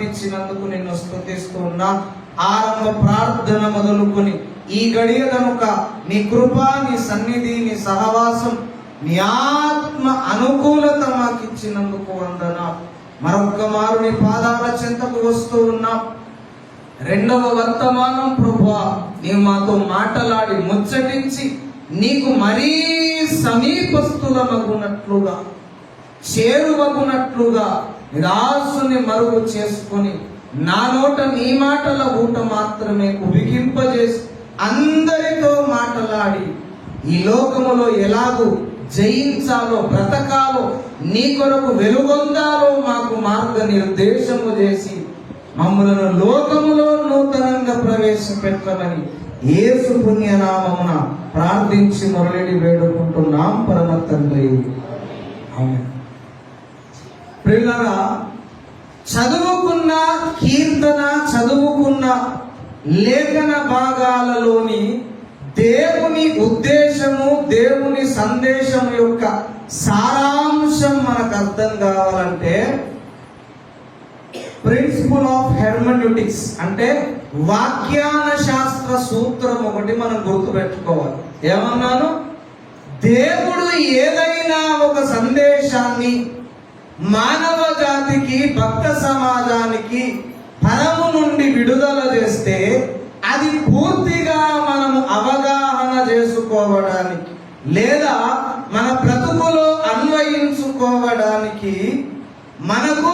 కృపనిచ్చినందుకు నిన్ను స్తుతిస్తూ ఉన్నా. ఆరంభ ప్రార్థన మొదలుకొని ఈ గడియ కనుక నీ కృప, నీ సన్నిధి, నీ సహవాసం, నీ ఆత్మ అనుకూలత మాకు ఇచ్చినందుకు వందనాలు. మరొక్క మారు నీ పాదాల చెంతకు వస్తూ ఉన్నాం. రెండవ వర్తమానం ప్రభువా, నీవు మాతో మాటలాడి ముచ్చటించి నీకు మరీ సమీపస్తులమగునట్లుగా, చేరువగునట్లుగా నిరాశని మరుగు చేసుకొని నా నోట నీ మాటల ఊట మాత్రమే ఉబికింపజేసి అందరితో మాటలాడి ఈ లోకములో ఎలాగూ జయించాలో, బ్రతకాలో, నీ కొరకు వెలుగొందాలో మాకు మార్గనిర్దేశము చేసి మమ్మలను లోకములో నూతనంగా ప్రవేశపెట్టమని యేసు పుణ్యనామమున ప్రార్థించి మురళి వేడుకుంటున్నాం పరమ తండ్రి. ఆమేన్. ప్రియులారా, చదువుకున్న కీర్తన, చదువుకున్న లేఖన భాగాలలోని దేవుని ఉద్దేశము, దేవుని సందేశము యొక్క సారాంశం మనకు అర్థం కావాలంటే ప్రిన్సిపల్ ఆఫ్ హెర్మెన్యూటిక్స్ అంటే వాక్యాన శాస్త్ర సూత్రం ఒకటి మనం గుర్తుపెట్టుకోవాలి. ఏమన్నాను? దేవుడు ఏదైనా ఒక సందేశాన్ని మానవ జాతికి, భక్త సమాజానికి పరము నుండి విడుదల చేస్తే అది పూర్తిగా మనము అవగాహన చేసుకోవడానికి లేదా మన బ్రతుకులో అన్వయించుకోవడానికి మనకు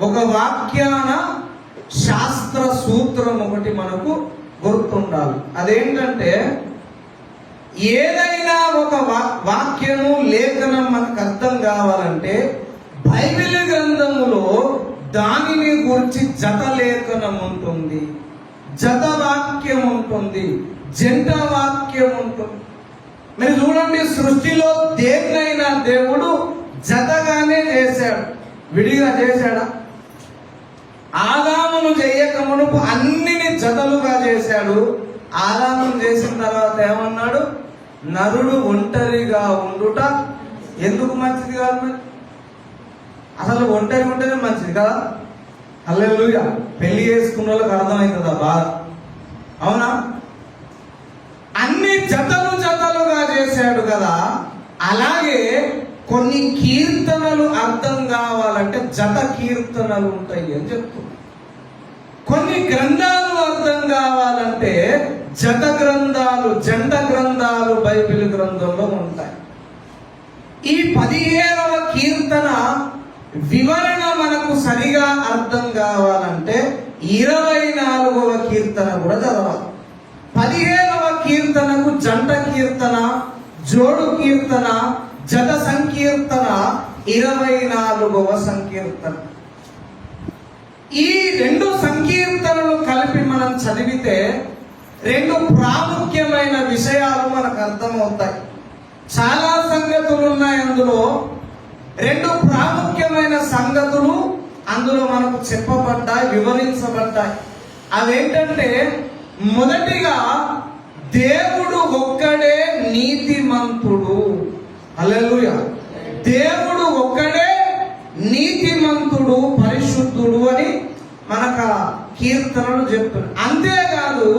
ఒక వాక్యాన శాస్త్ర సూత్రం ఒకటి మనకు గుర్తుండాలి. అదేంటంటే, ఏదైనా ఒక వాక్యము, లేఖనం మనకు అర్థం కావాలంటే బైబిల్ గ్రంథములో దానిని గురించి జత లేఖనం ఉంటుంది, జత వాక్యం ఉంటుంది, జంట వాక్యం ఉంటుంది. మీరు చూడండి, సృష్టిలో దేన్నైనా దేవుడు జతగానే చేశాడు, విడిగా చేశాడా? ఆదామును చేయక మునుపు అన్నిని జతలుగా చేశాడు. ఆదామును చేసిన తర్వాత ఏమన్నాడు? నరుడు ఒంటరిగా ఉండుట ఎందుకు మంచిది కాదు? అసలు ఒంటరి ఉంటేనే మంచిది కదా. హల్లెలూయా. పెళ్లి చేసుకున్న వాళ్ళకి అర్థమవుతుందా బాధ? అవునా? అన్ని జతలు జతలుగా చేశాడు కదా. అలాగే కొన్ని కీర్తనలు అర్థం కావాలంటే జత కీర్తనలు ఉంటాయి అని చెప్తున్నా. కొన్ని గ్రంథాలు అర్థం కావాలంటే జత గ్రంథాలు, జంట గ్రంథాలు బైబిల్ గ్రంథంలో ఉంటాయి. ఈ 17వ కీర్తన వివరణ మనకు సరిగా అర్థం కావాలంటే 24వ కీర్తన కూడా చదవాలి. 17వ కీర్తనకు జంట కీర్తన, జోడు కీర్తన, జత సంకీర్తన, 24వ సంకీర్తన. ఈ రెండు సంకీర్తనలు కలిపి మనం చదివితే రెండు ప్రాముఖ్యమైన విషయాలు మనకు అర్థమవుతాయి. చాలా సంగతులు ఉన్నాయి అందులో. రెండు ప్రాముఖ్యమైన సంగతులు అందులో మనకు చెప్పబడ్డాయి, వివరించబడ్డాయి. అవేంటంటే, మొదటిగా దేవుడు ఒక్కడే నీతిమంతుడు. హల్లెలూయా. దేవుడు ఒక్కడే నీతిమంతుడు, పరిశుద్ధుడు అని మనకు కీర్తనలు చెప్తున్నాడు. అంతేకాదు,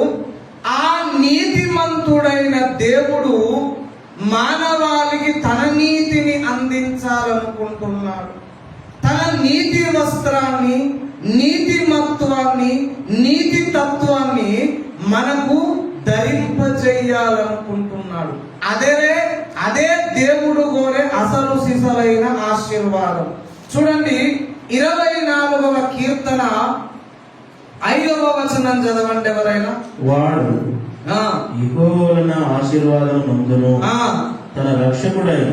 ఆ నీతిమంతుడైన దేవుడు మానవాళికి తన నీతిని అందించాలనుకుంటున్నాడు. తన నీతి వస్త్రాన్ని, నీతిమత్వాన్ని, నీతి తత్వాన్ని మనకు ధరింపజేయాలనుకుంటున్నాడు. అదే దేవుడు కోరే అసలు సిసలైన ఆశీర్వాదం. చూడండి, 24వ కీర్తన 5వ వచనం చదవండి ఎవరైనా. వాడు యెహోవా వలన ఆశీర్వాదం నొందును, తన రక్షకుడైన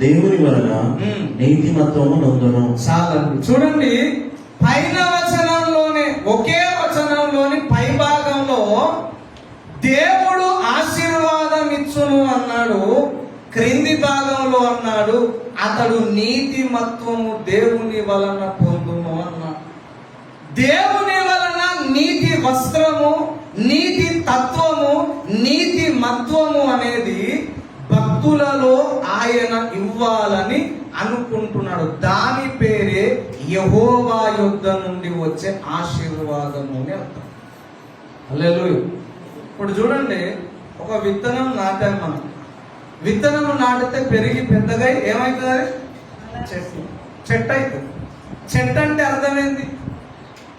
దేవుని వలన నీతిమత్వము నొందును. చాలండి. చూడండి, పైన వచనంలోనే, ఒకే వచనంలోని పై భాగంలో దేవుడు ఆశీర్వాదం ఇచ్చును అన్నాడు, క్రింది భాగంలో అన్నాడు అతడు నీతిమత్వము దేవుని వలన పొందును అన్నాడు. దేవుని వలన నీతి వస్త్రము, నీతి తత్వము, నీతి మత్వము అనేది భక్తులలో ఆయన ఇవ్వాలని అనుకుంటున్నాడు. దాని పేరే యెహోవా యొద్ద నుండి వచ్చే ఆశీర్వాదము అని అర్థం. హల్లెలూయా. ఇప్పుడు చూడండి, ఒక విత్తనం నాటాం మనం. విత్తనం నాటితే పెరిగి పెద్దగా ఏమవుతుంది? చెట్టు అవుతుంది. చెట్టు అంటే అర్థమైంది,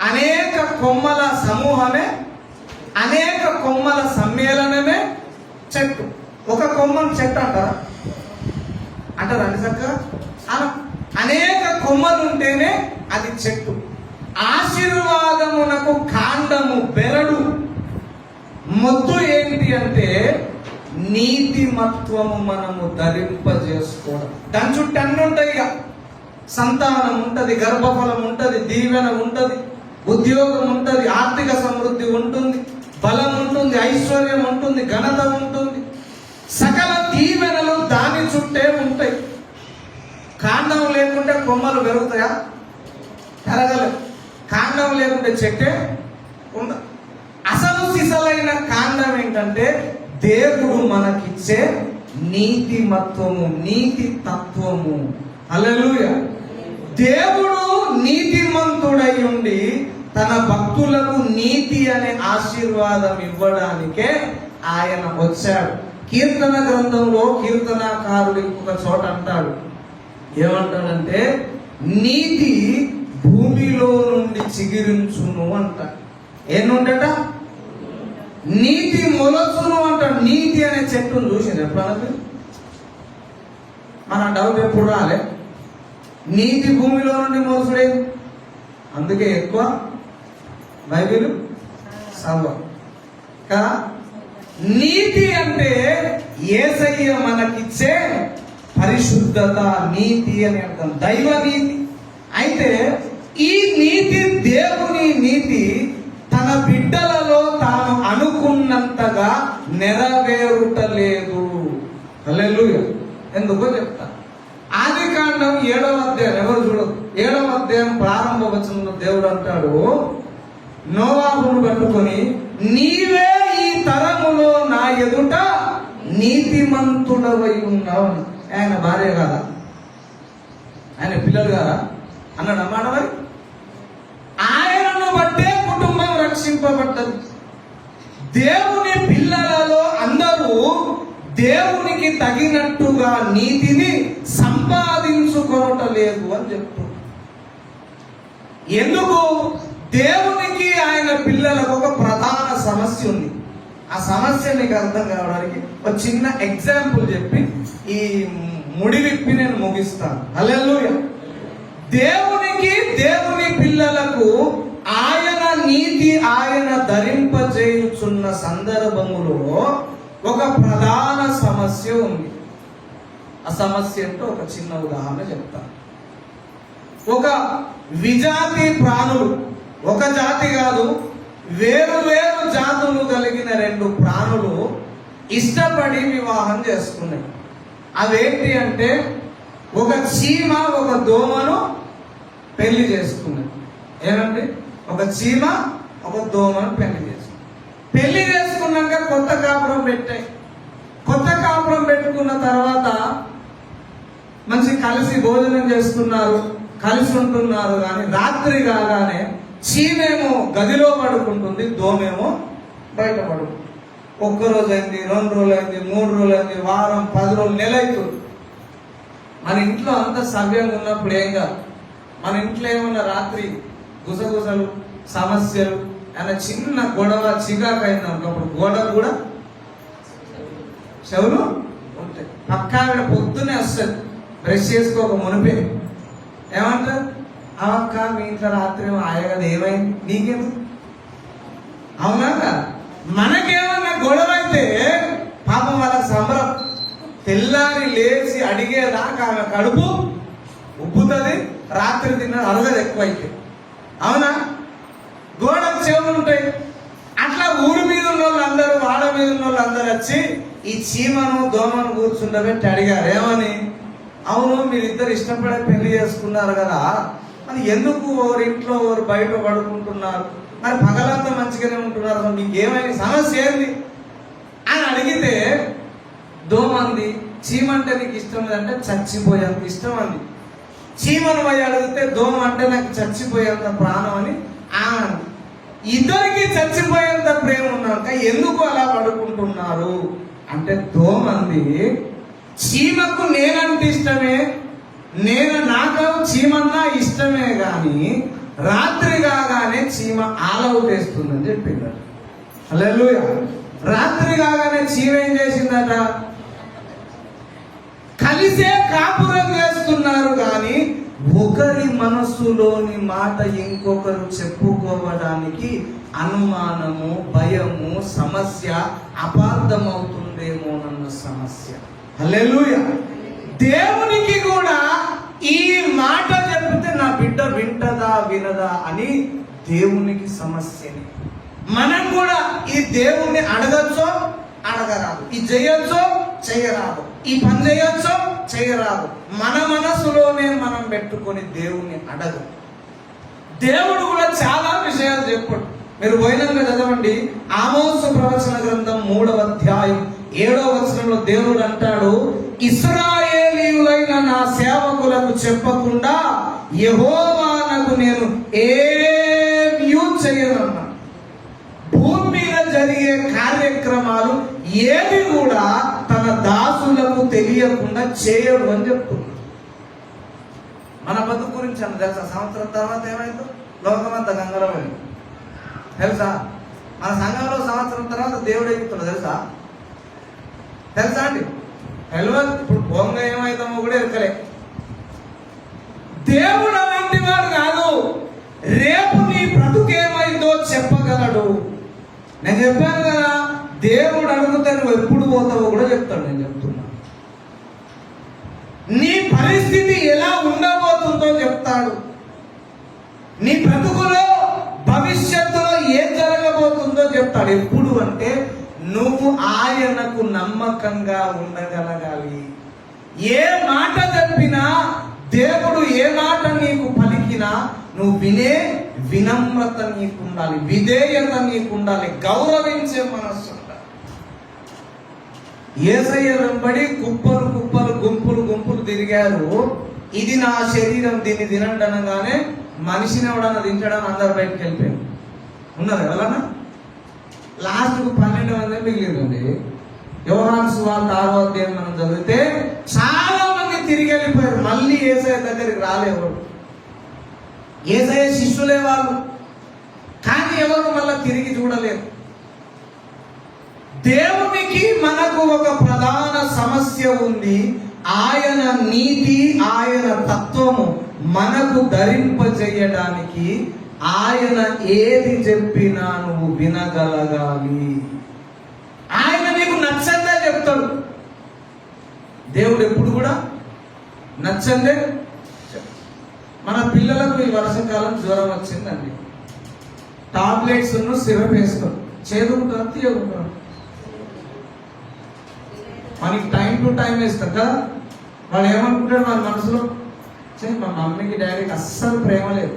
అనేక కొమ్మల సమూహమే, అనేక కొమ్మల సమ్మేళనమే చెట్టు. ఒక కొమ్మను చెట్టు అంటారా? అంటారండి చక్కగా. అనేక కొమ్మలు ఉంటేనే అది చెట్టు. ఆశీర్వాదమునకు కాండము, బెరడు, మొద్దు ఏంటి అంటే నీతిమత్వము మనము ధరింపజేసుకోవడం. దాని చుట్టూ అన్ని ఉంటాయి. ఇక సంతానం ఉంటది, గర్భఫలం ఉంటది, దీవెన ఉంటది, ఉద్యోగం ఉంటది, ఆర్థిక సమృద్ధి ఉంటుంది, బలం ఉంటుంది, ఐశ్వర్యం ఉంటుంది, ఘనత ఉంటుంది, సకల దీవెనలు దాని చుట్టే ఉంటాయి. కాండం లేకుంటే కొమ్మలు పెరుగుతాయా? పెరగలేదు. కాండం లేకుంటే చెట్టే ఉండదు. అసలు సిసలైన కాండం ఏంటంటే దేవుడు మనకిచ్చే నీతిమత్వము, నీతి తత్వము. హల్లెలూయా. దేవుడు నీతిమంతుడై ఉండి తన భక్తులకు నీతి అనే ఆశీర్వాదం ఇవ్వడానికే ఆయన వచ్చాడు. కీర్తన గ్రంథంలో కీర్తనాకారుడు ఇంకొక చోట అంటాడు, ఏమంటాడంటే నీతి భూమిలో నుండి చిగురించును అంటాడు. ఏనుండట? నీతి మొలచును అంటాడు. నీతి అనే చెట్టును చూసింది ఎప్పుడన్నా? మన డౌట్ ఎప్పుడు రాలే. నీతి భూమిలో నుండి మొలచుడే. అందుకే ఎక్కువ బైబిల్ చదవం కదా. నీతి అంటే యేసయ్య మనకిచ్చే పరిశుద్ధత, నీతి అని అర్థం, దైవ నీతి. అయితే ఈ నీతి, దేవుని నీతి తన బిడ్డలలో తాను అనుకున్నంతగా నెరవేరుటలేదు. హల్లెలూయా. ఎందుకో చెప్తా. ఆదికాండం 7వ అధ్యాయం, ఎవరు చూడదు, 7వ అధ్యాయం ప్రారంభ వచనంలో దేవుడు అంటాడు, నోవాహును పట్టుకొని నీవే ఈ తరములో నా ఎదుట నీతిమంతుడవై ఉన్నావు. ఆయన భార్య కాదా? ఆయన పిల్లలు కాదా అన్నాడు అన్నమాట. మరి ఆయనను బట్టే కుటుంబం రక్షింపబడ్డది. దేవుని పిల్లలలో అందరూ దేవునికి తగినట్టుగా నీతిని సంపాదించుకోవటలేదు అని చెప్తున్నారు. ఎందుకు? దేవునికి ఆయన పిల్లలకు ఒక ప్రధాన సమస్య ఉంది. ఆ సమస్య నీకు అర్థం కావడానికి ఒక చిన్న ఎగ్జాంపుల్ చెప్పి ఈ ముడివిప్పి నేను ముగిస్తాను. హల్లెలూయా. దేవునికి, దేవుని పిల్లలకు ఆయన నీతి ఆయన ధరింపజేయుచున్న సందర్భములో ఒక ప్రధాన సమస్య ఉంది. ఆ సమస్య అంటే ఒక చిన్న ఉదాహరణ చెప్తాను. ఒక విజాతి ప్రాణులు, ఒక జాతి కాదు, వేరు వేరు జాతులు కలిగిన 2 ప్రాణులు ఇష్టపడి వివాహం చేసుకున్నాయి. అవేంటి అంటే ఒక చీమ ఒక దోమను పెళ్లి చేసుకున్నాయి. ఏమండి? ఒక చీమ ఒక దోమను పెళ్లి చేసుకున్నాయి. పెళ్లి చేసుకున్నాక కొత్త కాపురం పెట్టాయి. కొత్త కాపురం పెట్టుకున్న తర్వాత మంచి కలిసి భోజనం చేస్తున్నారు, కలిసి ఉంటున్నారు. కానీ రాత్రి కాగానే చీమేమో గదిలో పడుకుంటుంది, దోమేమో బయట పడుకుంటుంది. 1 రోజు అయింది, 2 రోజులు అయింది, 3 రోజులు అయింది, వారం, 10 రోజులు, నెల అవుతుంది. మన ఇంట్లో అంత సవ్యంగా ఉన్నప్పుడు ఏం కాదు. మన ఇంట్లో ఏమన్నా రాత్రి గుసగుసలు, సమస్యలు, అన్న చిన్న గొడవ, చికాకు అయింది అనుకున్నప్పుడు గోడ కూడా చెవులు ఉంటాయి. పక్కా పొద్దునే వస్తుంది, బ్రష్ చేసుకోక మునిపే ఏమంటారు, అవక్క మీ ఇంట్లో రాత్రి ఆయగది ఏమైంది నీకేమో. అవునా? మనకేమన్నా గొడవ అయితే పాపం వాళ్ళకి సంబరం. తెల్లారి లేచి అడిగేదాకా ఆమె కడుపు ఉబ్బుతుంది, రాత్రి తిన్నది అరగదు ఎక్కువైతే. అవునా? గోడకు చెవులు ఉంటాయి. అట్లా ఊరి మీద ఉన్న వాళ్ళందరూ, వాడ మీద ఉన్న వాళ్ళందరూ వచ్చి ఈ చీమను దోమను కూర్చుండబెట్టి అడిగారు, ఏమని? అవును, మీరిద్దరు ఇష్టపడే పెళ్లి చేసుకున్నారు కదా, మరి ఎందుకు ఇంట్లో బయట పడుకుంటున్నారు, మరి పగలంతా మంచిగానే ఉంటున్నారు, మీకు ఏమైనా సమస్య ఏంది అని అడిగితే దోమంది, చీమంటే నీకు ఇష్టం లేదంటే చచ్చిపోయేంత ఇష్టం అంది. చీమను పోయి అడిగితే దోమ అంటే నాకు చచ్చిపోయేంత ప్రాణం అని ఆమె. ఇద్దరికి చచ్చిపోయేంత ప్రేమ ఉన్నాక ఎందుకు అలా పడుకుంటున్నారు అంటే దోమంది చీమకు నేనంటే ఇష్టమే, నాకు చీమన్నా ఇష్టమే గాని రాత్రి కాగానే చీమ ఆలౌట్ వేస్తుందని చెప్పిందట. హల్లెలూయా. రాత్రి కాగానే చీమ ఏం చేసిందట? కలిసే కాపురం చేస్తున్నారు కానీ ఒకరి మనస్సులోని మాట ఇంకొకరు చెప్పుకోవడానికి అనుమానము, భయము, సమస్య, అపార్థమవుతుందేమోనన్న సమస్య. హల్లెలూయా. దేవునికి కూడా ఈ మాట చెప్తే నా బిడ్డ వింటదా వినదా అని దేవునికి సమస్యని. మనం కూడా ఈ దేవుణ్ణి అడగచ్చో అడగరాదు, ఇది చేయొచ్చో చేయరాదు, ఈ పని చేయొచ్చో చేయరాదు. మన మనసులోనే మనం పెట్టుకొని దేవుణ్ణి అడగ. దేవుడు కూడా చాలా విషయాలు చెప్పాడు. మీరు పోయినాక చదవండి. ఆమోసు ప్రవచన గ్రంథం 3వ అధ్యాయం 7వ వచనంలో దేవుడు అంటాడు, ఇశ్రాయేలీయులైన నా సేవకులకు చెప్పకుండా యెహోవానకు నేను ఏమీ చేయనన్నా. భూమి మీద జరిగే కార్యక్రమాలు ఏది కూడా తన దాసులకు తెలియకుండా చేయడు అని చెప్తున్నాడు. మన బతుకు గురించి అన్న తెలుసా? సంవత్సరం తర్వాత ఏమైందో లోకమంతా గంగరమైంది తెలుసా? మన సంఘంలో సంవత్సరం తర్వాత దేవుడు ఎక్కుతున్నాడు తెలుసా అండి? తెలియదు. ఇప్పుడు భోంగా ఏమైతామో కూడా ఎరకలే. దేవుడు అలాంటి వాడు కాదు. రేపు నీ బ్రతుకేమైందో చెప్పగలడు. నేను చెప్పాను కదా, దేవుడు అడిగితే నువ్వు ఎప్పుడు పోతావో కూడా చెప్తాడు. నేను చెప్తున్నా, నీ పరిస్థితి ఎలా ఉండబోతుందో చెప్తాడు. నీ బ్రతుకులో భవిష్యత్తులో ఏం జరగబోతుందో చెప్తాడు. ఎప్పుడు అంటే నువ్వు ఆయనకు నమ్మకంగా ఉండగలగాలి. ఏ మాట చెప్పినా, దేవుడు ఏ మాట నీకు పలికినా నువ్వు వినే వినమ్రత నీకు ఉండాలి, విధేయత నీకు ఉండాలి, గౌరవించే మనస్సు ఉండాలి. యేసయ్య వెంబడి కుప్పలు కుప్పలు గుంపులు గుంపులు తిరిగారు. ఇది నా శరీరం, దీన్ని తినండి అనగానే మనిషిని ఎవడన్నా తింటాడని అందరు బయటకు వెళ్ళిపోయారు. ఉన్నారు ఎవరన్నా? లాస్ట్కు 12 మంది మిగిలిందండి. యోహాను సువార్త 6వ అధ్యాయం మనం చదివితే చాలా మంది తిరిగి వెళ్ళిపోయారు. మళ్ళీ యేసయ్య దగ్గరికి రాలేవాడు. యేసయ్య శిష్యులే వాళ్ళు, కానీ ఎవరు మళ్ళీ తిరిగి చూడలేరు. దేవునికి మనకు ఒక ప్రధాన సమస్య ఉంది. ఆయన నీతి, ఆయన తత్వము మనకు ధరింపజేయడానికి ఆయన ఏది చెప్పినా నువ్వు వినగలగాలి. ఆయన నీకు నచ్చందే చెప్తాడు. దేవుడు ఎప్పుడు కూడా నచ్చందే. మన పిల్లలకు ఈ వర్షాకాలం జ్వరం వచ్చిందండి, టాబ్లెట్స్ సిరప్ వేస్తాం, చేదుకుంటారు తీయకుంటారు. మనకి టైం టు టైం వేస్తాం కదా. వాళ్ళు ఏమనుకుంటాడు వాళ్ళ మనసులో, మా మమ్మీకి డాడీకి అస్సలు ప్రేమ లేదు,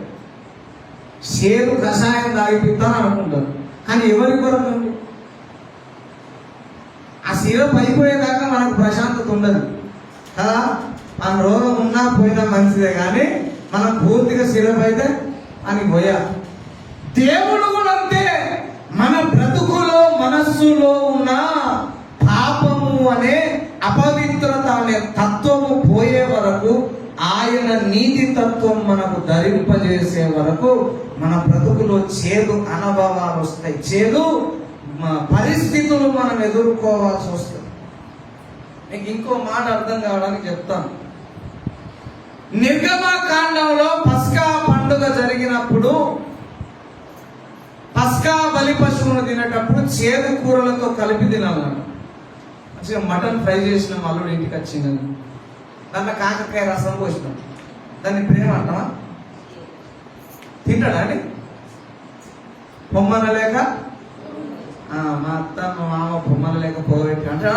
చేదు కషాయం తాగిపిస్తాను అనుకుంటారు. కానీ ఎవరి కొరకు అండి? ఆ సిరప్ అయిపోయేదాకా మనకు ప్రశాంతత ఉండదు కదా. మన రోగం ఉన్నా పోయినా మంచిదే, కానీ మనం పూర్తిగా సిరప్ అయితే అని పోయా. దేవుడు కూడా అంతే. మన బ్రతుకులో మనస్సులో ఉన్న పాపము అనే అపవిత్రత అనే తత్వము పోయే వరకు, ఆయన నీతి తత్వం మనకు ధరింపజేసే వరకు మన బ్రతుకులో చేదు అనుభవాలు వస్తాయి, చేదు పరిస్థితులు మనం ఎదుర్కోవాల్సి వస్తుంది. మీకు ఇంకో మాట అర్థం కావడానికి చెప్తాను. నిర్గమకాండంలో పస్కా పండుగ జరిగినప్పుడు, పస్కా బలి పశువును తినేటప్పుడు చేదు కూరలతో కలిపి తినాలన్నాడు. మంచిగా మటన్ ఫ్రై చేసినాం, అల్లుడు ఇంటికి వచ్చిందని దాంట్లో కాకరకాయ రసం పోసినాం. దాన్ని ప్రేమ అంటావా? తింటాడా అండి? పొమ్మన లేక మా అత్త మా మామ పొమ్మన లేక పోగొట్టి అంటా.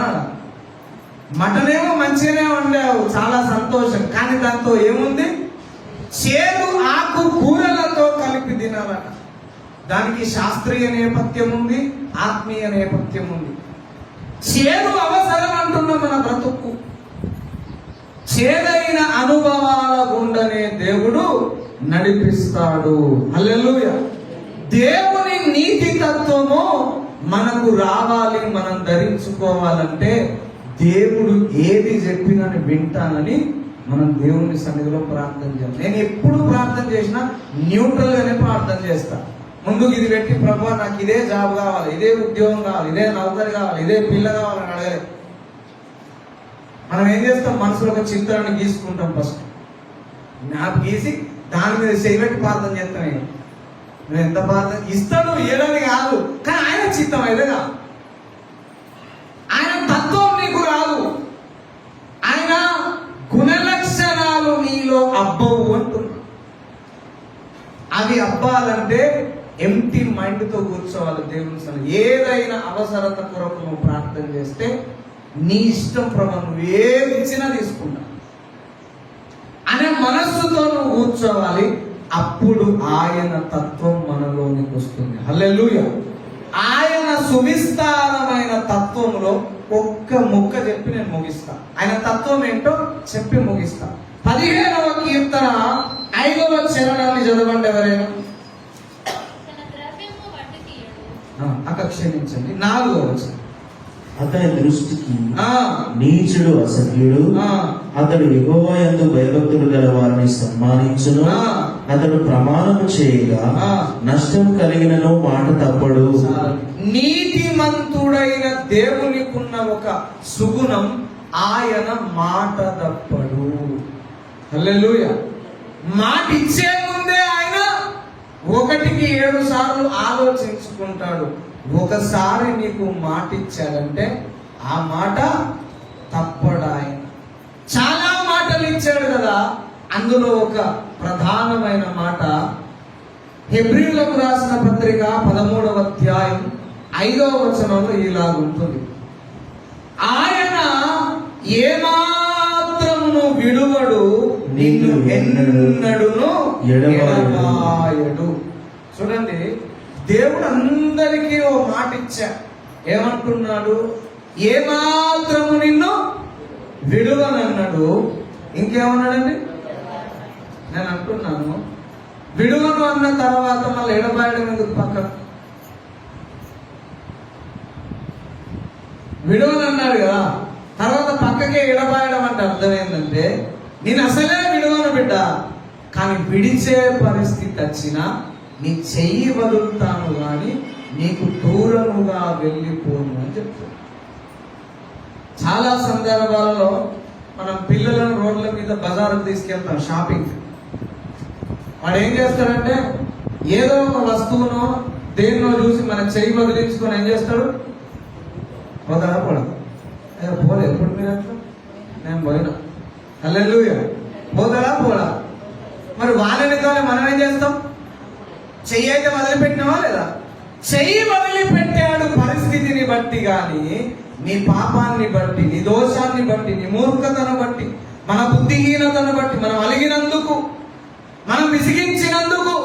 మటన్ ఏమో మంచిగానే వండావు, చాలా సంతోషం, కానీ దాంతో ఏముంది? చేదు ఆకు కూరలతో కలిపి తినాలట. దానికి శాస్త్రీయ నేపథ్యం ఉంది, ఆత్మీయ నేపథ్యం ఉంది. చేదు అవసరం అంటున్నాం మన బ్రతుక్కు. చేదైన అనుభవాల గుండనే దేవుడు నడిపిస్తాడు. హల్లెలూయా. దేవుని నీతి తత్వము మనకు రావాలి, మనం ధరించుకోవాలంటే దేవుడు ఏది చెప్పినా వింటానని మనం దేవుని సన్నిధిలో ప్రార్థన చేయాలి. నేను ఎప్పుడు ప్రార్థన చేసినా న్యూట్రల్ గానే ప్రార్థన చేస్తా. ముందుకు ఇది పెట్టి, ప్రభువా నాకు ఇదే జాబ్ కావాలి, ఇదే ఉద్యోగం కావాలి, ఇదే నౌకరి కావాలి, ఇదే పిల్ల కావాలని అడగలేదు. మనం ఏం చేస్తాం, మనసులో ఒక చిత్రాన్ని గీసుకుంటాం. ఫస్ట్ జ్ఞాప గీసి దాని మీద చేయబెట్టి ప్రార్థన చేస్తాను. నువ్వు ఎంత ప్రార్థన ఇస్తాడు, ఏడని కాదు, కానీ ఆయన చిత్తం అయితేగా, ఆయన తత్వం నీకు రాదు, ఆయన గుణలక్షణాలు నీలో అబ్బవు అంటున్నా. అవి అబ్బాలంటే ఎంటీ మైండ్ తో కూర్చోవాలి దేవుని సన్నిధిలో. ఏదైనా అవసరత కొరకు నువ్వు ప్రార్థన చేస్తే నీ ఇష్టం ప్రభు, నువ్వు ఏది ఇచ్చినా తీసుకుంటా అనే మనస్సుతో నువ్వు కూర్చోవాలి. అప్పుడు ఆయన తత్వం మనలోనికి వస్తుంది. హల్లెలూయా. ఆయన సువిస్తారమైన తత్వంలో ఒక్క ముక్క చెప్పి నేను ముగిస్తా. ఆయన తత్వం ఏంటో చెప్పి ముగిస్తా. 15వ కీర్తన 5వ చరణాన్ని చదవండి ఎవరైనా. అక్క క్షమించండి, 4వ వచనం. అతని దృష్టికి నీచుడు అసహ్యుడు, అతడు యెహోవా యందు భయభక్తులు గల వారిని సన్మానించును. అతడు ప్రమాణము చేయగా నష్టం కలిగినను మాట తప్పడు. నీతిమంతుడైన దేవునికున్న ఒక సుగుణం, ఆయన మాట తప్పడు. హల్లెలూయా. మాట ఇచ్చే ముందే ఆయన 1కి 7 సార్లు ఆలోచించుకుంటాడు. ఒకసారి నీకు మాట ఇచ్చాడంటే ఆ మాట తప్పడు. ఆయన చాలా మాటలు ఇచ్చాడు కదా, అందులో ఒక ప్రధానమైన మాట హెబ్రీయులకు రాసిన పత్రిక 13వ అధ్యాయం 5వ వచనంలో ఇలాగుంటుంది. ఆయన ఏమాత్రమును విడువడు, నిన్ను ఎన్నడును ఎడబాయడు. చూడండి, దేవుడు అందరికీ ఓ మాట ఇచ్చా. ఏమంటున్నాడు? ఏమాత్రము నిన్ను విడువనన్నాడు. ఇంకేమన్నాడండి? నేను అంటున్నాను, విడువను అన్న తర్వాత మళ్ళీ ఎడబాయడం ఎందుకు? పక్కన విడువను అన్నాడు కదా, తర్వాత పక్కకే ఎడబాయడం అంటే అర్థం ఏంటంటే, నేను అసలే విడువను బిడ్డ, కానీ విడిచే పరిస్థితి వచ్చినా నీ చెయ్యి వదులుతాను కానీ నీకు దూరముగా వెళ్ళిపోను అని చెప్తాను. చాలా సందర్భాలలో మనం పిల్లలను రోడ్ల మీద బజారుకు తీసుకెళ్తాం షాపింగ్. వాడు ఏం చేస్తాడంటే, ఏదో ఒక వస్తువును దేన్నో చూసి మన చెయ్యి వదిలించుకొని ఏం చేస్తాడు? పోతాడా? పోడా? పోలే. ఎప్పుడు మీరు అట్లా? నేను పోయినా. హల్లెలూయా. పోతాడా? పోడా? మరి వానెనకాలే మనం ఏం చేస్తాం? చెయ్యి అయితే వదిలిపెట్టినావా లేదా? చెయ్యి వదిలిపెట్టాడు పరిస్థితిని బట్టి కానీ, నీ పాపాన్ని బట్టి, నీ దోషాన్ని బట్టి, నీ మూర్ఖతను బట్టి, మన బుద్ధిహీనతను బట్టి, మనం అలిగినందుకు, మనం విసిగించినందుకు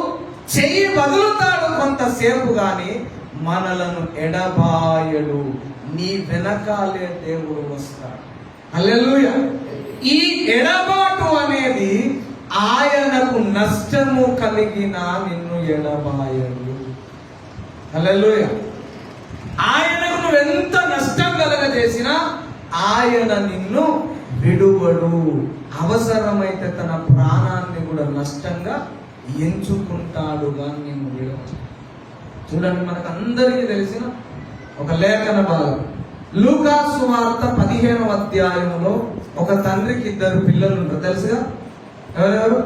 చెయ్యి వదులుతాడు కొంతసేపు గాని మనలను ఎడబాయడు. నీ వెనకాలే దేవుడు వస్తాడు. హల్లెలూయా. ఈ ఎడబాటు అనేది ఆయనకు నష్టము కలిగిన నిన్ను ఎడబాయడు. హల్లెలూయా. ఆయనకు నువ్వెంత నష్టం కలగజేసినా ఆయన నిన్ను విడువడు. అవసరమైతే తన ప్రాణాన్ని కూడా నష్టంగా ఎంచుకుంటాడు కానీ నిన్ను విడవడు. చూడండి, మనకు అందరికీ తెలిసిన ఒక లేఖన భాగం లూకా సువార్త 15వ అధ్యాయంలో ఒక తండ్రికి 2 పిల్లలు ఉంటారు. తెలుసుగా? ఎవరెవరు?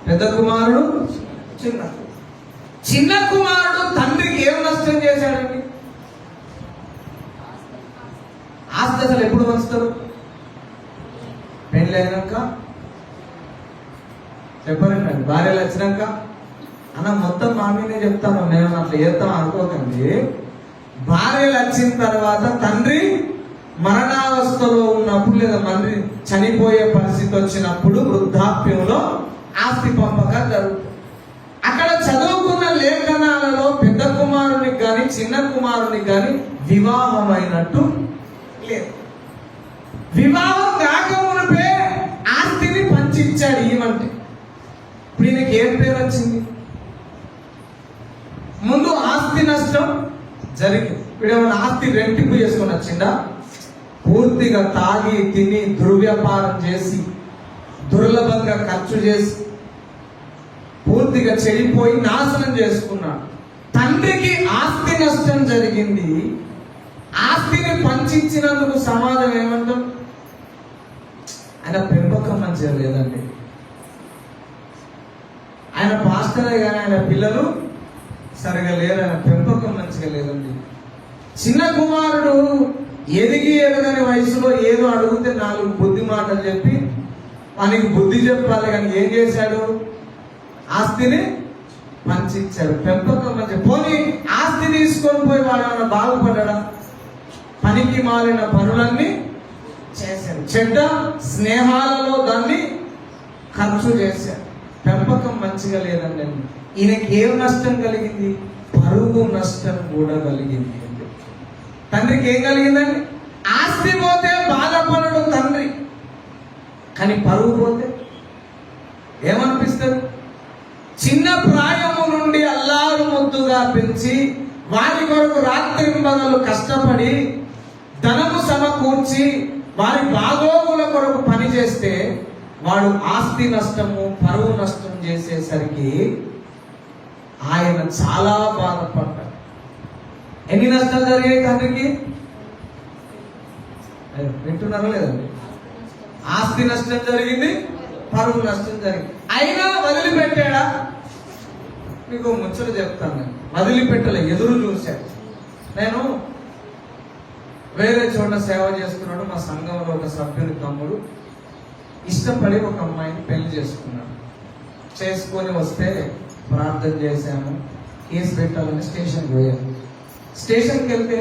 పెద్ద కుమారుడు, చిన్న కుమారుడు. తండ్రికి ఏం నష్టం చేశాడండి? ఆస్తి అసలు ఎప్పుడు పంచుతారు? పెళ్ళి అయినాక చెప్పరండి. భార్యలు వచ్చినాక అన్న మొత్తం మామీనే చెప్తాను, నేను అట్లా చేస్తాం అనుకోకండి. భార్యలు వచ్చిన తర్వాత తండ్రి మరణావస్థలో ఉన్నప్పుడు లేదా మంది చనిపోయే పరిస్థితి వచ్చినప్పుడు వృద్ధాప్యంలో ఆస్తి పంపకం జరుగుతుంది. అక్కడ చదువుకున్న లేఖనాలలో పెద్ద కుమారునికి కానీ చిన్న కుమారునికి కానీ వివాహం అయినట్టు లేదు. వివాహం కాకమునిపే ఇచ్చాడు ఈయనంటే. ఇప్పుడు ఈయనకి ఏం పేరు వచ్చింది? ముందు ఆస్తి నష్టం జరిగింది. ఇప్పుడు ఏమైనా ఆస్తి రెంటింపు చేసుకొని వచ్చిందా? పూర్తిగా తాగి తిని దుర్వ్యాపారం చేసి దుర్లభంగా ఖర్చు చేసి పూర్తిగా చెడిపోయి నాశనం చేసుకున్నాడు. తండ్రికి ఆస్తి నష్టం జరిగింది. ఆస్తిని పంచిచ్చినందుకు సమాజం ఏమంటాం? ఆయన పెంపకం మంచిగా లేదండి. ఆయన పాస్టరే కానీ ఆయన పిల్లలు సరిగా లేరు. ఆయన పెంపకం మంచిగా లేదండి. చిన్న కుమారుడు ఎదగని వయసులో ఏదో అడిగితే 4 బుద్ధి మాటలు చెప్పి వానికి బుద్ధి చెప్పాలి. కానీ ఏం చేశాడు? ఆస్తిని పంచిచ్చాడు. పెంపకం మంచి. పోనీ ఆస్తి తీసుకొని పోయి వాడు ఏమైనా బాగుపడ్డా? పనికి మాలిన పనులన్నీ చేశాడు. చెడ్డ స్నేహాలలో దాన్ని ఖర్చు చేశాడు. పెంపకం మంచిగా లేదండి. ఈయనకి ఏం నష్టం కలిగింది? పరువు నష్టం కూడా కలిగింది. తండ్రికి ఏం కలిగిందండి? ఆస్తి పోతే బాధపడడు తండ్రి, కానీ పరువు పోతే ఏమనిపిస్తుంది? చిన్న ప్రాయము నుండి అల్లారు ముద్దుగా పెంచి వారి కొరకు రాత్రింబగలు కష్టపడి ధనము సమకూర్చి వారి బాగోగుల కొరకు పని చేస్తే వాడు ఆస్తి నష్టము పరువు నష్టం చేసేసరికి ఆయన చాలా బాధపడ్డాడు. ఎన్ని నష్టాలు జరిగాయి తండ్రికి? వింటున్నారా లేదండి? ఆస్తి నష్టం జరిగింది, పరువు నష్టం జరిగింది. అయినా వదిలిపెట్టాడా? మీకు ముచ్చట చెప్తాను. నేను వదిలిపెట్టలే, ఎదురు చూశాడు. నేను వేరే చోట సేవ చేస్తున్నాడు. మా సంఘంలో ఒక సభ్యుని తమ్ముడు ఇష్టపడి ఒక అమ్మాయిని పెళ్లి చేసుకున్నాడు. చేసుకొని వస్తే ప్రార్థన చేశాము. కేసు పెట్టాలని స్టేషన్కి పోయాము. స్టేషన్కి వెళ్తే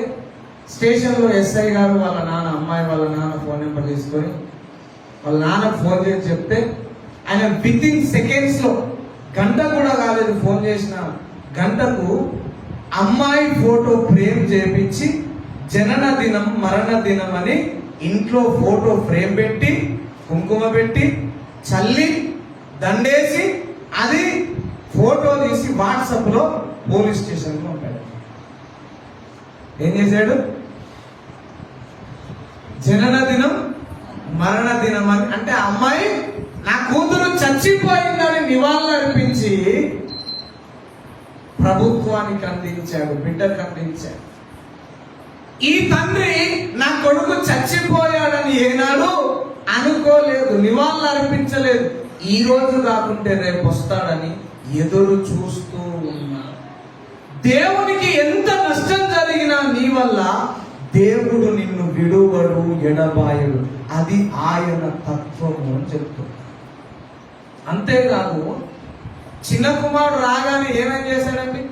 స్టేషన్లో ఎస్ఐ గారు వాళ్ళ నాన్న, అమ్మాయి వాళ్ళ నాన్న ఫోన్ నెంబర్ తీసుకొని వాళ్ళ నాన్నకు ఫోన్ చేసి చెప్తే ఆయన విత్ ఇన్ సెకండ్స్ లో, గంట కూడా కాలేదు ఫోన్ చేసిన గంటకు, అమ్మాయి ఫోటో ఫ్రేమ్ చేపించి జనన దినం మరణ దినం అని ఇంట్లో ఫోటో ఫ్రేమ్ పెట్టి కుంకుమ పెట్టి చల్లి దండేసి అది ఫోటో తీసి వాట్సాప్ లో పోలీస్ స్టేషన్ లో ఉంటాడు. ఏం చేశాడు? జనన దినం మరణ దినం అని. అంటే అమ్మాయి నా కూతురు చచ్చిపోయిందని నివాళులు అర్పించి ప్రభుత్వానికి అందించాడు, బిడ్డకు అందించాడు. ఈ తండ్రి నా కొడుకు చచ్చిపోయాడని ఏనాడు అనుకోలేదు, నివాళులు అర్పించలేదు. ఈ రోజు కాకుంటే రేపు వస్తాడని ఎదురు చూస్తూ ఉన్నాడు. దేవునికి ఎంత నష్టం జరిగినా నీ వల్ల దేవుడు నిన్ను విడువడు, ఎడబాయడు. అది ఆయన తత్వము అని చెప్తుంది. అంతేకాదు, చిన్న కుమారుడు రాగానే ఏమేం చేశాడండి?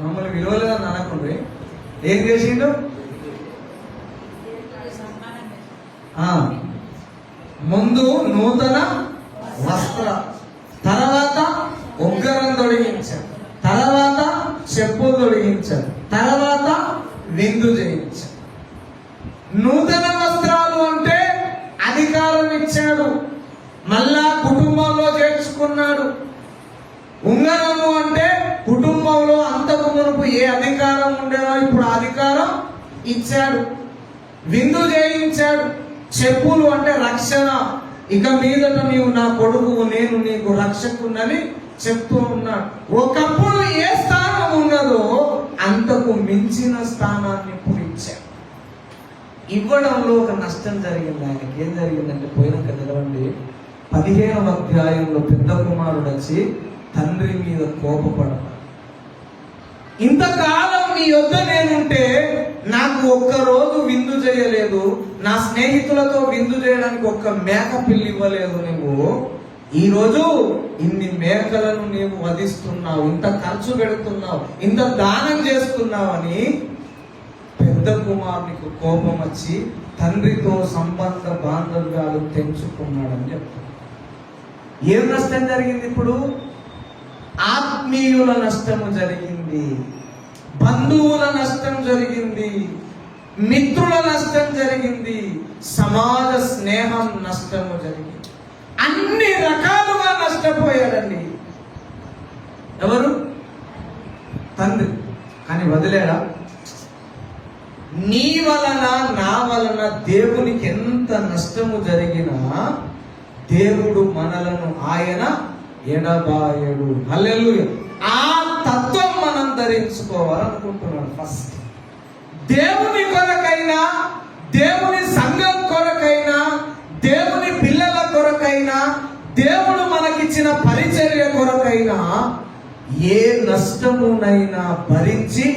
మమ్మల్ని విలువలేదని అనకుండ్రి. ఏం చేసిండు? ముందు నూతన వస్త్ర, తర్వాత ఉంగరం తొడిగించాడు, తర్వాత చెప్పులు తొడిగించాడు, తర్వాత విందు చేయించాడు. నూతన వస్త్రాలు అంటే అధికారం ఇచ్చాడు, మళ్ళా కుటుంబంలో చేర్చుకున్నాడు. ఉంగరము అంటే కుటుంబంలో అంతకు మునుపు ఏ అధికారం ఉండేదో ఇప్పుడు అధికారం ఇచ్చాడు. విందు చేయించాడు. చెప్పులు అంటే రక్షణ. ఇక మీదట నీవు నా కొడుకు, నేను నీకు రక్షకున్నని చెప్తూ ఉన్నాడు. ఒకప్పుడు ఏ స్థానం ఉన్నదో అంతకు మించిన స్థానాన్ని ఇప్పుడు ఇచ్చాడు. ఇవ్వడంలో ఒక నష్టం జరిగింది ఆయనకి. ఏం జరిగిందంటే, పోయినాక చదవండి 15వ అధ్యాయంలో పెద్ద కుమారుడు వచ్చి తండ్రి మీద కోపపడతాడు. ఇంతకాలం నీ యొద్ద నేనుంటే నాకు ఒక్కరోజు విందు చేయలేదు, నా స్నేహితులతో విందు చేయడానికి ఒక్క మేక పిల్లి ఇవ్వలేదు. నువ్వు ఈ రోజు ఇన్ని మేకలను నీవు వధిస్తున్నావు, ఇంత ఖర్చు పెడుతున్నావు, ఇంత దానం చేస్తున్నావు అని పెద్ద కుమారునికి కోపం వచ్చి తండ్రితో సంబంధ బాంధవ్యాలు తెంచుకున్నాడని చెప్తాడు. ఏం నష్టం జరిగింది? ఇప్పుడు ఆత్మీయుల నష్టము జరిగింది, బంధువుల నష్టం జరిగింది, మిత్రుల నష్టం జరిగింది, సమాజ స్నేహం నష్టము జరిగింది, అన్ని రకాలుగా నష్టపోయాడండి. ఎవరు? తండ్రి. కానీ వదిలేడా? నీ వలన నా వలన దేవునికి ఎంత నష్టము జరిగినా దేవుడు మనలను ఆయన ఎడబాయడు. హల్లెలూయా. ఆ తత్వం మనం ధరించుకోవాలనుకుంటున్నాను. ఫస్ట్ దేవుని కొరకైనా, దేవుని సంఘం కొరకైనా, దేవుని పిల్లల కొరకైనా, దేవుడు మనకిచ్చిన పరిచర్య కొరకైనా ఏ నష్టమునైనా భరించి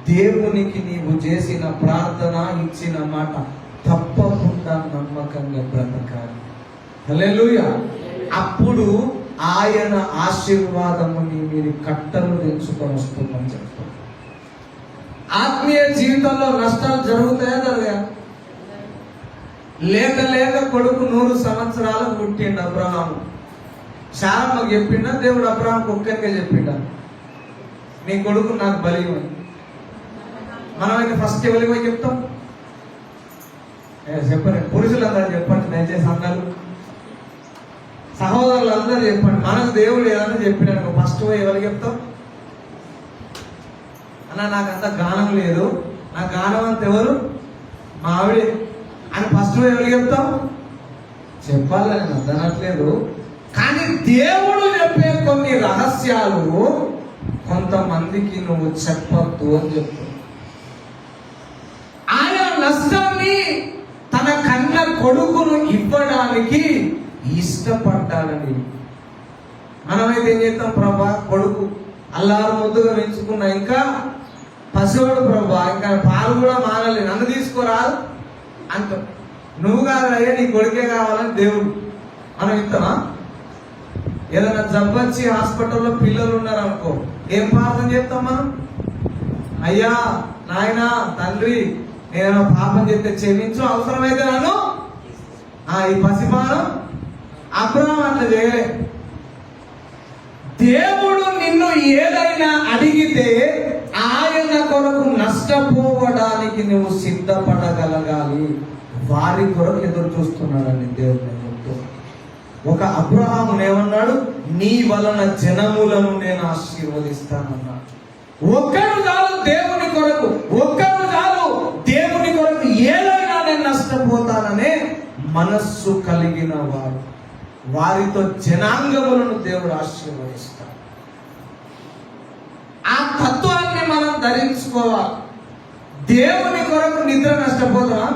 దేవునికి నీవు చేసిన ప్రార్థన, ఇచ్చిన మాట తప్పకుండా నమ్మకంగా బ్రతకాలి. హల్లెలూయా. అప్పుడు ఆయన ఆశీర్వాదము నీ మీరు కట్టలు తెచ్చుకొని వస్తుందని చెప్తాను. ఆత్మీయ జీవితంలో నష్టాలు జరుగుతాయా? జరగా లేక లేక కొడుకు 100 సంవత్సరాలకు పుట్టిండు అబ్రహాము. శారమ్మకు చెప్పిండా దేవుడు అబ్రహాంకు ఒక్కరికే చెప్పిండా, నీ కొడుకు నాకు బలి. మనమైతే ఫస్ట్ ఎవరికి పోయి చెప్తాం? చెప్పండి, పురుషులందరూ చెప్పండి దయచేసి, అందరూ సహోదరులు అందరూ చెప్పండి. మనకు దేవుడు ఏదన్నా చెప్పినాడు ఫస్ట్ పోయి ఎవరికి చెప్తాం? అన్న నాకు అంత గానం లేదు, నా గానం అంత ఎవరు? మా ఆవిడే అని ఫస్ట్ ఎవరికి చెప్తాం? చెప్పాలని అర్థనట్లేదు, కానీ దేవుడు చెప్పే కొన్ని రహస్యాలు కొంతమందికి నువ్వు చెప్పద్దు అని చెప్తావు. ఆయన నష్టాన్ని తన కన్న కొడుకును ఇవ్వడానికి ఇష్టపడ్డాడని. మనమైతే ఏం చేస్తాం? ప్రభా కొడుకు అల్లారు ముద్దుగా పెంచుకున్నా, ఇంకా పసివాడు ప్రభా, ఇంకా పాలు కూడా మానలే, నన్ను తీసుకోరాదు అంట. నువ్వు కాదయ్యా, నీ కొడుకే కావాలని దేవుడు. మనం ఇస్తామా? ఏదైనా జబ్బొచ్చి హాస్పిటల్లో పిల్లలు ఉన్నారనుకో, ఏం ప్రార్థన చేస్తాం మనం? అయ్యా నాయనా తండ్రి, నేను పాపం చేస్తే క్షమించు, అవసరమైతే నన్ను ఈ పసిపానం. అబ్రహాం అట్లా చేయలే. దేవుడు నిన్ను ఏదైనా అడిగితే ఆయన కొరకు నష్టపోవడానికి నువ్వు సిద్ధపడగలగాలి. వారి కొరకు ఎదురు చూస్తున్నాడని దేవుడు. ఒక అబ్రహాము ఏమన్నాడు? నీ వలన జనములను నేను ఆశీర్వదిస్తానన్నాడు. ఒక్కడు చాలు దేవుని కొరకు, ఒక్కడు చాలు దేవుని కొరకు ఏదైనా నేను నష్టపోతాననే మనస్సు కలిగిన వాడు, వారితో జనాంగములను దేవుడు ఆశీర్వదిస్తాడు. ఆ తత్వాన్ని మనం ధరించుకోవాలి. దేవుని కొరకు నిద్ర నష్టపోతామా?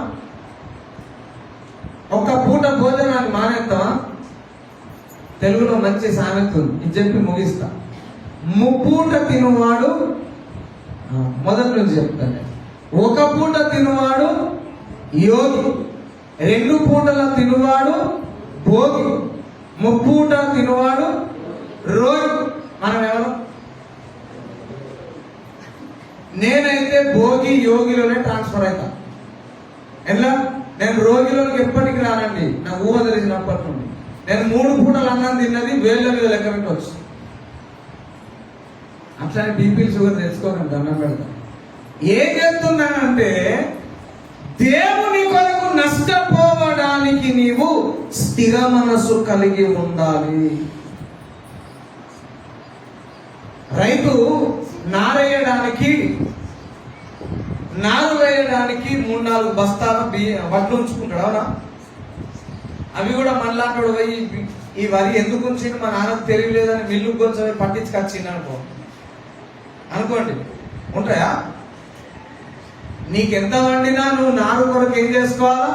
ఒక పూట భోజనాన్ని మానేస్తామా? తెలుగులో మంచి సామెత ఉంది, ఇది చెప్పి ముగిస్తా. ముప్పూట తినువాడు, మొదటి నుంచి చెప్తాను. ఒక పూట తినువాడు యోగి, 2 పూటల తినువాడు భోగి, ముప్పూట తినువాడు రోగి. మనం ఎవరు? నేనైతే భోగి యోగిలోనే ట్రాన్స్ఫర్ అవుతా. ఎలా? నేను రోగిలోకి ఎప్పటికి రానండి. నా ఊహ తెలిసినప్పటి నుండి నేను 3 పూటలు అన్నం తిన్నది వేళ్ళ మీద లెక్క పెట్టవచ్చు. అట్లానే బీపీ షుగర్ తెచ్చుకోకండి, దండం పెడతా. ఏం చేస్తున్నానంటే దేవుని కొరకు నష్టపోవడానికి నీవు స్థిర మనసు కలిగి ఉండాలి. రైతు నారు వేయడానికి 3-4 బస్తాలు వడ్లు ఉంచుకుంటాడు, అవునా? అవి కూడా మనలాంటి పోయి ఈ వరి ఎందుకు ఉంచింది మా నాన్నకు తెలియలేదని మిల్లు కొంచెం పట్టించుకొచ్చింది అనుకోండి, ఉంటాయా? నీకెంత వండినా నువ్వు నారు కొరకు ఏం చేసుకోవాలా?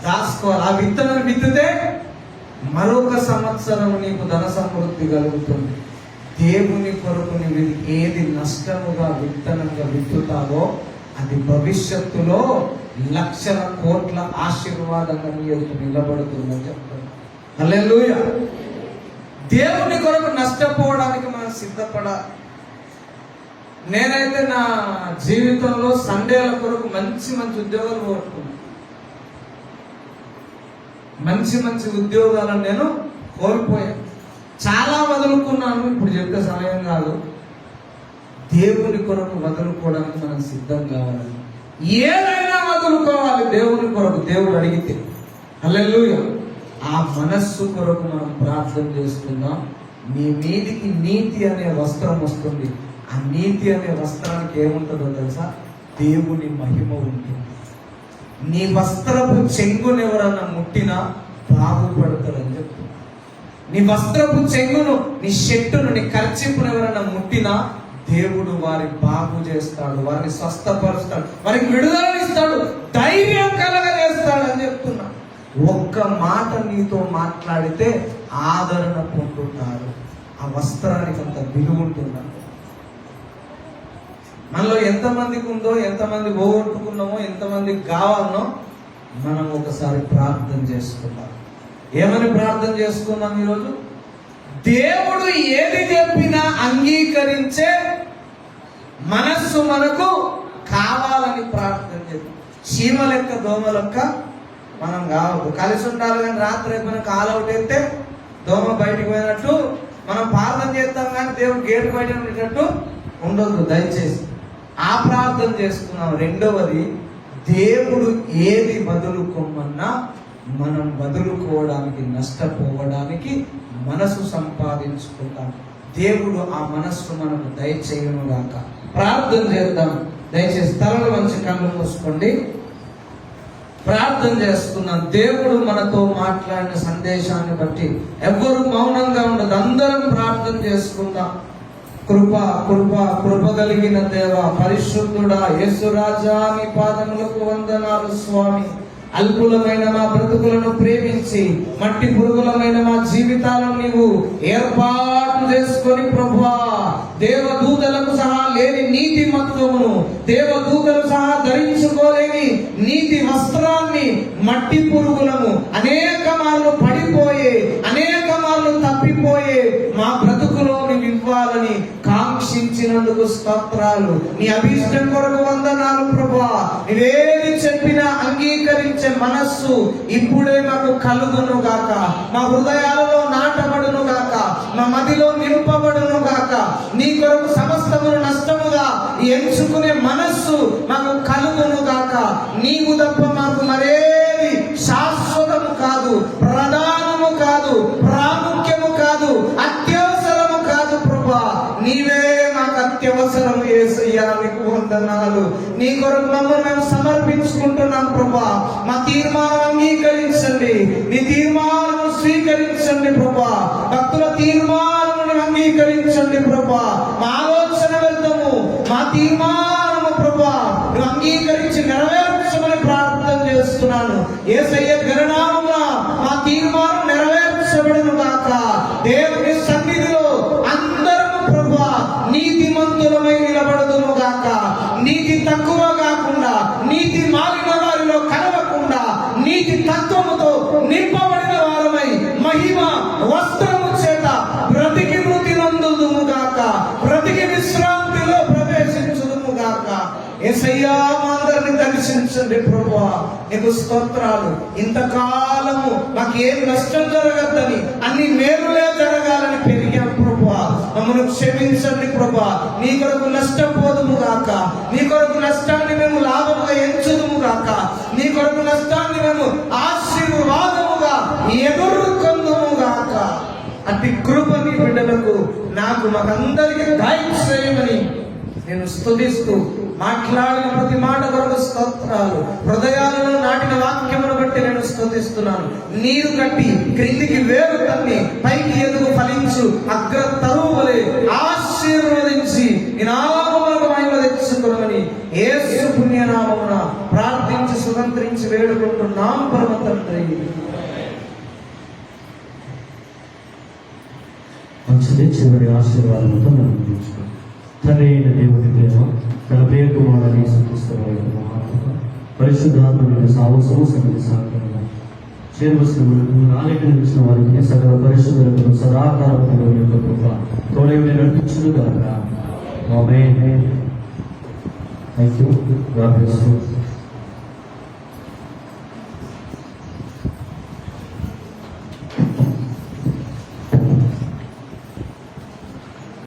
దాచుకోవాలి. ఆ విత్తనం విత్తితే మరొక సంవత్సరం నీకు ధన సమృద్ధి కలుగుతుంది. దేవుని కొరకు నువ్వు ఏది నష్టముగా విత్తనంగా విత్తుతావో అది భవిష్యత్తులో లక్షల కోట్ల ఆశీర్వాదంగా నీకు నిలబడుతుందని చెప్తాను. హల్లెలూయా. దేవుని కొరకు నష్టపోవడానికి మనం సిద్ధపడాలి. నేనైతే నా జీవితంలో సండేల కొరకు మంచి ఉద్యోగాలు కోరుకున్నాను. మంచి ఉద్యోగాలను నేను కోల్పోయాను. చాలా వదులుకున్నాను. ఇప్పుడు చెప్పే సమయం కాదు. దేవుని కొరకు వదులుకోవడానికి మనం సిద్ధం కావాలి. ఏదైనా వదులుకోవాలి దేవుని కొరకు దేవుడు అడిగితే. హల్లెలూయా. ఆ మనస్సు కొరకు మనం ప్రార్థన చేస్తున్నాం. నీ మీదికి నీతి అనే వస్త్రం వస్తుంది. ఆ నీతి అనే వస్త్రానికి ఏముంటుందో తెలుసా? దేవుని మహిమ ఉంటుంది. నీ వస్త్రపు చెంగును ఎవరన్నా ముట్టినా బాగుపడతారని చెప్తున్నా. నీ వస్త్రపు చెంగును, నీ షర్టును, నీ కర్చీపును ఎవరన్నా ముట్టినా దేవుడు వారిని బాగు చేస్తాడు, వారిని స్వస్థపరుస్తాడు, వారికి విడుదలనిస్తాడు, ధైర్యం కలగజేస్తాడు అని చెప్తున్నా. ఒక్క మాట నీతో మాట్లాడితే ఆదరణ పొందుతారు. ఆ వస్త్రానికి అంత విలువ ఉంటుందంట. మనలో ఎంతమందికి ఉందో, ఎంతమంది పోగొట్టుకున్నామో, ఎంతమందికి కావాలనో మనం ఒకసారి ప్రార్థన చేసుకుందాం. ఏమని ప్రార్థన చేసుకుందాం ఈరోజు? దేవుడు ఏది చెప్పినా అంగీకరించే మనస్సు మనకు కావాలని ప్రార్థన చేద్దాం. చీమ లెక్క దోమ లెక్క మనం కావద్దు. కలిసి ఉండాలి, కానీ రాత్రి అయిపోయిన కాల్ అవుట్ అయితే దోమ బయటకు పోయినట్టు మనం ప్రార్థన చేస్తాం, కానీ దేవుడు గేటు బయట ఉండేటట్టు ఉండొద్దు దయచేసి. ఆ ప్రార్థన చేసుకున్నాం. రెండవది, దేవుడు ఏది వదులుకోమన్నా మనం వదులుకోవడానికి, నష్టపోవడానికి మనసు సంపాదించుకుంటాం. దేవుడు ఆ మనస్సు మనకు దయచేయను గాక. ప్రార్థన చేద్దాం. దయచేసి తలలు వంచి కళ్ళు మూసుకోండి. ప్రార్థన చేసుకున్నాం. దేవుడు మనతో మాట్లాడిన సందేశాన్ని బట్టి ఎవ్వరు మౌనంగా ఉండదు, అందరం ప్రార్థన చేసుకుందాం. కృప కలిగిన దేవ, పరిశుద్ధుడా, యేసురాజా, నీ పాదములకు వందనాలు స్వామి. అల్పులమైన మా బ్రతుకులను ప్రేమించి మట్టి పురుగులమైన మా జీవితాలను నీవు ఏర్పాటు చేసుకొని ప్రభువా, దేవదూతలకు సహా లేని నీతి మత్వమును, దేవదూతలు సహా ధరించుకోలేని నీతి వస్త్రాన్ని మట్టి పురుగులను అనేక మార్లు పడిపోయే, అనేక మార్లు తప్పిపోయే మా బ్రతుకులో నీవు ఇవ్వాలని కాంక్షించినందుకు స్తోత్రాలు. నీ అభిష్టం కొరకు వందనాలు ప్రభువా. నీవేది చెప్పినా అంగీకరించే మనస్సు ఇప్పుడే మాకు కలుగును గాక, మా హృదయాలలో నాటబడును గాక, మా మదిలో నింపబడును గాక. నీ కొరకు సమస్తమును నష్టముగా ఎంచుకునే మనస్సు మాకు కలుగును గాక. నీకు తప్ప మాకు మరేది శాశ్వతము కాదు, ప్రధానము కాదు, ప్రాముఖ్యము కాదు, అత్యవసరము కాదు ప్రభువా. నీవే మాకు అత్యవసరము యేసయ్యా. నీకు వందనాలు. నీ కొరకు మమ్మల్ని మేము సమర్పించుకుంటున్నాం ప్రభువా. మా తీర్మానం అంగీకరించండి, నీ తీర్మానం స్వీకరించండి ప్రభువా. భక్తుల తీర్మానం అంగీకరించండి ప్రభువా. మా ఆలోచన వ్యర్థము, మా తీర్మానము ప్రభువా నువ్వు అంగీకరించి నెరవేర్చమని ప్రార్థన చేస్తున్నాను. యేసయ్య ఘననామమున మా తీర్మానం నెరవేర్చబడును గాక. దేవుని సన్నిధిలో అందరము ప్రభువా నీతిమంతులమై నిలబడుదును గాక. నీతి తక్కువ కాకుండా, నీతి మాలిన వారిలో కలవకుండా, నీతి తత్వముతో నింపబడిన వారమై మహిమ వస్త్రము చేత బ్రతికి మృతి నందుదుము గాక, బ్రతికి విశ్రాంతిలో ప్రవేశించుదుము గాక. యేసయ్యా మా అందరిని దర్శించండి ప్రభువా. నీకు స్తోత్రాలు. ఇంతకాలము మాకేం నష్టం జరగద్దని, అన్ని మేలులే జరగాలని పెరిగాం ప్రభువా. మమ్మల్ని క్షమించండి ప్రభువా. నీ కొరకు నష్టపోదుము గాక, నీ కొరకు నష్టాన్ని మేము లాభముగా ఎంచుదుము గాక, నీ కొరకు నష్టాన్ని మేము ఆశీర్వాదముగా ఎదుర్కొందుము గాక. అతి కృప నీ బిడ్డలకు, నాకు మాకందరికీ దయచేయమని నేను స్తుతిస్తూ మాట్లాడిన ప్రతి మాట కొరకు స్తోత్రాలు. హృదయాలలో నాటిన వాక్యమును బట్టి నేను స్తుతిస్తున్నాను. నీరు కట్టి క్రిందికి వేరు తన్ని పైకి ఎదుగు ఫలించు అగ్ర తరువులే ఆశీర్వదించి నీ నామములకు మహిమ తెచ్చుకొనమని యేసు పుణ్యనామమున ప్రార్థించి సుగంత్రించి వేడుకుంటున్నాం పరమ తండ్రి. మంచిది. చివరి ఆశీర్వాదాలతో మనం తీర్చుకోండి. తండ్రి అయిన దేవుని ప్రేమ, తన ప్రియ కుమారుని సంతోషమైన మహాత్మ, పరిశుద్ధాత్మని సాహసము సన్నిధి సాధన చేరవలసిన మనకు నాలుగు నిలిచిన వారికి సకల పరిశుద్ధులకు సదాకాలము యొక్క కృప తోడేవి నడిపించును గాక. ఆమేన్. థాంక్యూ. God bless you.